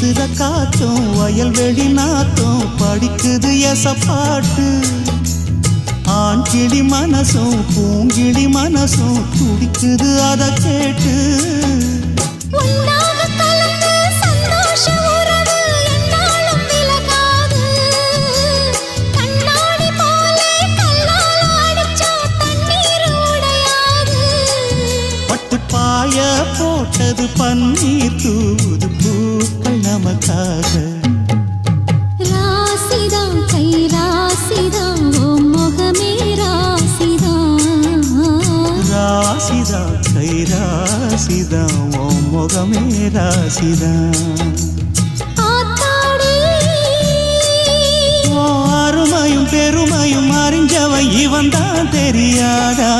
வீசுற காத்தும் வயல்வெளி நாத்தும் படிக்குது எசப்பாட்டு ஆண் கிளி மனசும் பூங்கிளி மனசும் துடிக்குது அத கேட்டு பாய போட்டது பன்னீர் தூது பூக்கள் நமக்காக ராசிதான் கை ராசிதான் ஓ முகமே ராசிதான் ராசிதான் கை ராசிதான் ஓ முகமே ராசிதான் அருமையும் பெருமையும் அறிஞ்சவன் இவன் தான் தெரியாதா